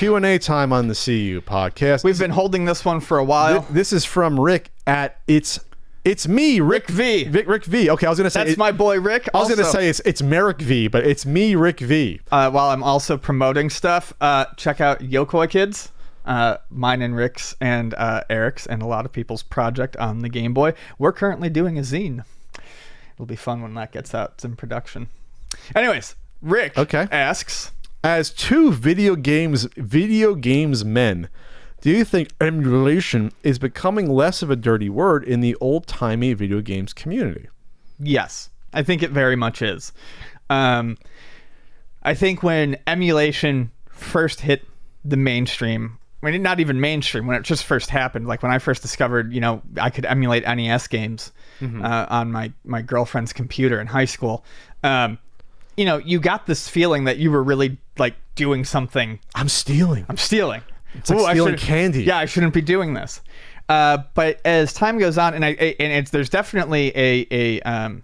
Q&A time on the CU podcast. We've been holding this one for a while. This is from Rick at It's me, Rick V. Rick V. Okay, I was gonna say that's my boy Rick. I was gonna say it's Merrick V, but it's me, Rick V. While I'm also promoting stuff, check out Yokoi Kids, mine and Rick's and Eric's and a lot of people's project on the Game Boy. We're currently doing a zine. It'll be fun when that gets out. It's in production. Anyways, Rick asks, as two video games men, do you think emulation is becoming less of a dirty word in the old-timey video games community? Yes, I think it very much is. I think when emulation first hit the mainstream, I mean, not even mainstream, when it just first happened, like when I first discovered, I could emulate NES games on my girlfriend's computer in high school, you got this feeling that you were really like doing something. I'm stealing. It's like stealing candy. Yeah, I shouldn't be doing this. But as time goes on, there's definitely a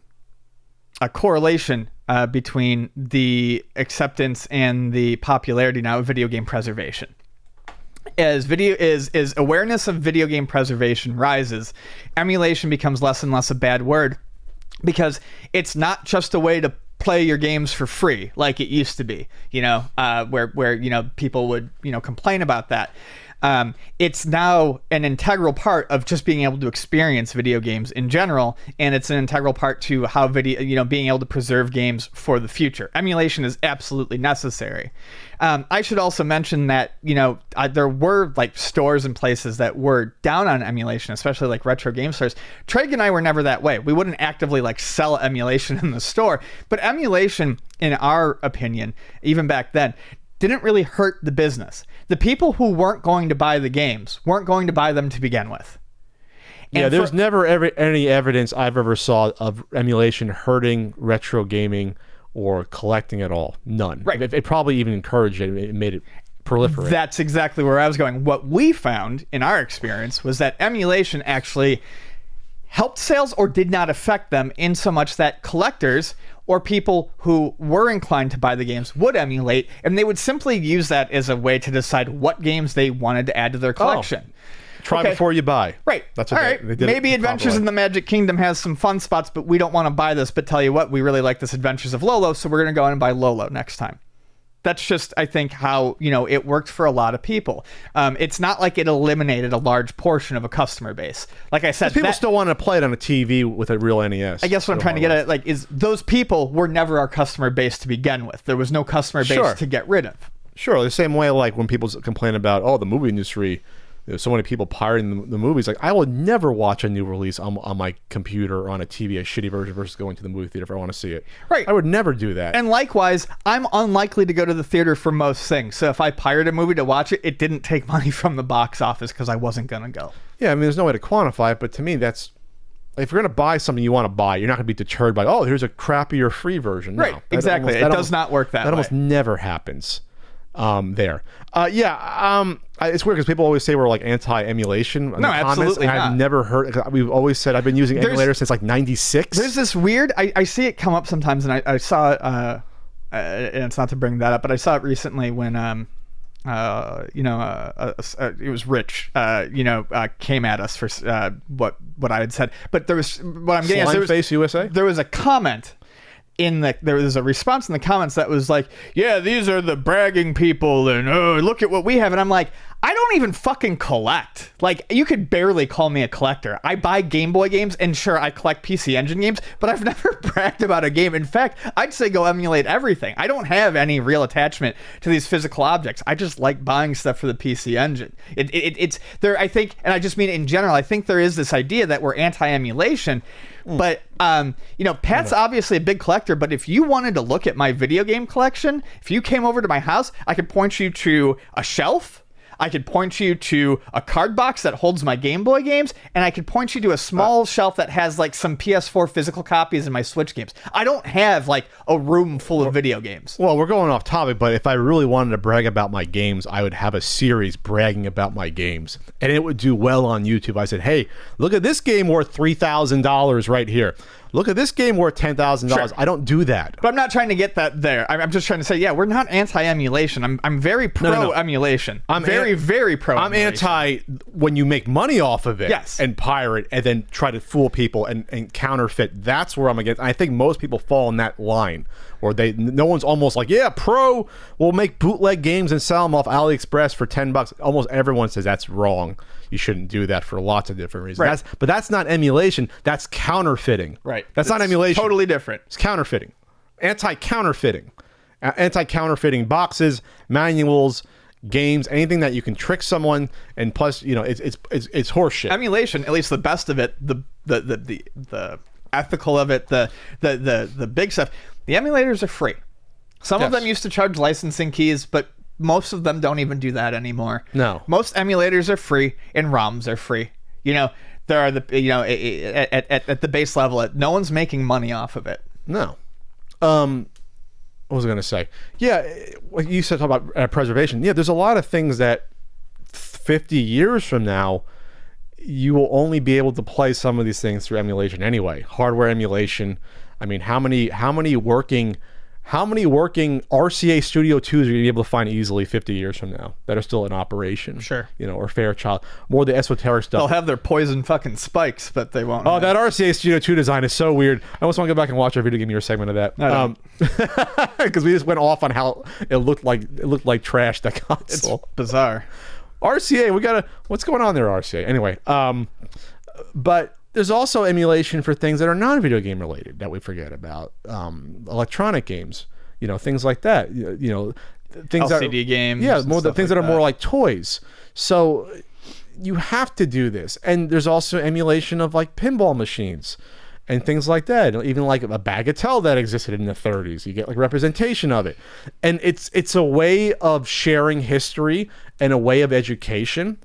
correlation between the acceptance and the popularity now of video game preservation. As awareness of video game preservation rises, emulation becomes less and less a bad word, because it's not just a way to play your games for free like it used to be, where people would complain about that. It's now an integral part of just being able to experience video games in general, and it's an integral part to how being able to preserve games for the future. Emulation is absolutely necessary. I should also mention that there were like stores and places that were down on emulation, especially like retro game stores. Trey and I were never that way. We wouldn't actively like sell emulation in the store, but emulation, in our opinion, even back then, didn't really hurt the business. The people who weren't going to buy the games weren't going to buy them to begin with. And there's never any evidence I've ever saw of emulation hurting retro gaming or collecting at all. None. Right. It probably even encouraged it. It made it proliferate. That's exactly where I was going. What we found in our experience was that emulation actually helped sales or did not affect them, in so much that collectors or people who were inclined to buy the games would emulate, and they would simply use that as a way to decide what games they wanted to add to their collection. Try before you buy. Right. That's all what right. they did. Maybe Adventures in the Magic Kingdom has some fun spots, but we don't want to buy this. But tell you what, we really like this Adventures of Lolo, so we're going to go in and buy Lolo next time. That's just, I think, how it worked for a lot of people. It's not like it eliminated a large portion of a customer base. Like I said, people still want to play it on a TV with a real NES. I guess what I'm trying to get at, is those people were never our customer base to begin with. There was no customer base to get rid of. Sure, the same way like when people complain about the movie industry. There's so many people pirating the movies. Like, I would never watch a new release on my computer or on a TV, a shitty version, versus going to the movie theater if I want to see it. Right. I would never do that. And likewise, I'm unlikely to go to the theater for most things. So if I pirate a movie to watch it, it didn't take money from the box office because I wasn't going to go. Yeah, I mean, there's no way to quantify it, but to me, that's... If you're going to buy something you want to buy, you're not going to be deterred by, here's a crappier free version. Right, no, exactly. It does not work that way. That almost never happens. There. It's weird because people always say we're like anti-emulation. No, absolutely not. I've never heard. We've always said I've been using emulators since like '96. There's this weird. I see it come up sometimes, and I saw it. And it's not to bring that up, but I saw it recently when it was Rich. Came at us for what I had said. But there was what I'm getting. Slimeface USA. There was a comment. There was a response in the comments that was like, yeah, these are the bragging people, and look at what we have. And I'm like, I don't even fucking collect. Like, you could barely call me a collector. I buy Game Boy games, and sure, I collect PC Engine games, but I've never bragged about a game. In fact, I'd say go emulate everything. I don't have any real attachment to these physical objects. I just like buying stuff for the PC Engine. It's there. I think, and I just mean in general, I think there is this idea that we're anti-emulation. But, Pat's obviously a big collector, but if you wanted to look at my video game collection, if you came over to my house, I could point you to a shelf, I could point you to a card box that holds my Game Boy games, and I could point you to a small shelf that has like some PS4 physical copies and my Switch games. I don't have like a room full of video games. Well, we're going off topic, but if I really wanted to brag about my games, I would have a series bragging about my games, and it would do well on YouTube. I said, hey, look at this game worth $3,000 right here. look at this game worth $10,000. Sure. I don't do that. But I'm not trying to get that there. I'm just trying to say, yeah, we're not anti-emulation. I'm very pro-emulation. I'm very pro. I'm anti when you make money off of it, yes, and pirate and then try to fool people and counterfeit. That's where I'm against. I think most people fall in that line, or no one's almost like, yeah, pro will make bootleg games and sell them off AliExpress for $10. Almost everyone says that's wrong. You shouldn't do that for lots of different reasons. Right. But that's not emulation. That's counterfeiting. Right. That's not emulation. Totally different. It's counterfeiting. Anti-counterfeiting. Anti-counterfeiting boxes, manuals, games, anything that you can trick someone, and plus, it's horseshit. Emulation, at least the best of it, the ethical of it, the big stuff. The emulators are free. Some of them used to charge licensing keys, but most of them don't even do that anymore. No. Most emulators are free, and ROMs are free. There are at the base level, no one's making money off of it. No. What was I going to say? Yeah, you said talk about preservation. Yeah, there's a lot of things that 50 years from now, you will only be able to play some of these things through emulation anyway. Hardware emulation. I mean, how many working RCA Studio 2s are you going to be able to find easily 50 years from now that are still in operation? Sure. Or Fairchild. More of the esoteric stuff. They'll have their poison fucking spikes, but they won't. Oh, that RCA Studio 2 design is so weird. I almost want to go back and watch our Video Game Year segment of that. Because we just went off on how it looked like trash, that console. It's bizarre. RCA, what's going on there, RCA? Anyway, but there's also emulation for things that are non-video game related that we forget about. Electronic games, things like that. Things LCD games. Yeah, more the things that are more like toys. So you have to do this. And there's also emulation of like pinball machines and things like that. Even like a Bagatelle that existed in the 30s. You get like representation of it. And it's a way of sharing history and a way of education.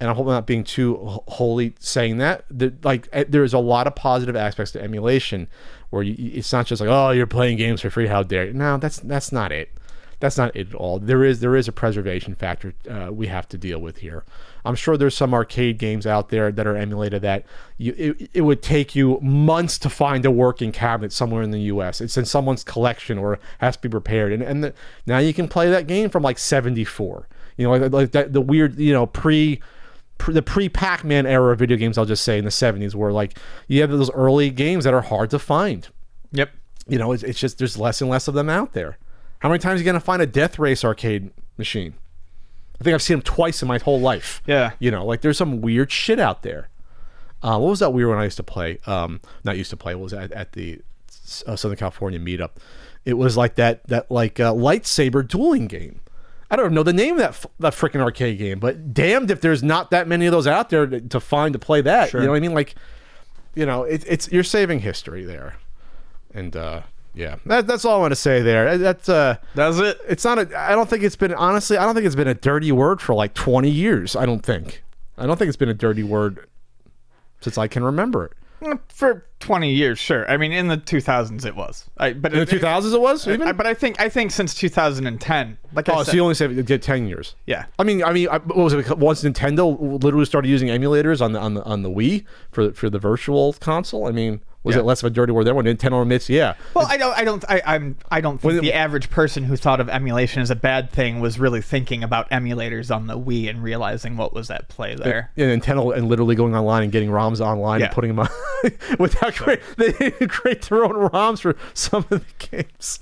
And I hope I'm not being too wholly saying that. There's a lot of positive aspects to emulation where it's not just like, oh, you're playing games for free, how dare you. No, that's not it. That's not it at all. There is a preservation factor we have to deal with here. I'm sure there's some arcade games out there that are emulated that it would take you months to find a working cabinet somewhere in the U.S. It's in someone's collection or has to be repaired. And now you can play that game from like 74. Like that, the weird, the pre-Pac-Man era of video games, I'll just say, in the 70s, where like you have those early games that are hard to find. Yep. It's just there's less and less of them out there. How many times are you going to find a Death Race arcade machine? I think I've seen them twice in my whole life. Yeah. There's some weird shit out there. What was that weird one I used to play? Not used to play. It was at the Southern California meetup. It was like that lightsaber dueling game. I don't know the name of that freaking arcade game, but damned if there's not that many of those out there to find to play that. Sure. You know what I mean? Like, it's you're saving history there, and yeah, that's all I want to say there. That's it. It's not. I don't think it's been a dirty word for like 20 years. I don't think it's been a dirty word since I can remember it. For 20 years, sure. I mean, in the 2000s it was. But in the 2000s it was even. But I think since 2010. So you only said it did 10 years. Yeah. I mean, what was it? Once Nintendo literally started using emulators on the Wii for the virtual console. I mean, was it less of a dirty word there when Nintendo admits? Yeah. Well, I don't think the average person who thought of emulation as a bad thing was really thinking about emulators on the Wii and realizing what was at play there. Yeah, Nintendo and literally going online and getting ROMs online and putting them on without they create their own ROMs for some of the games.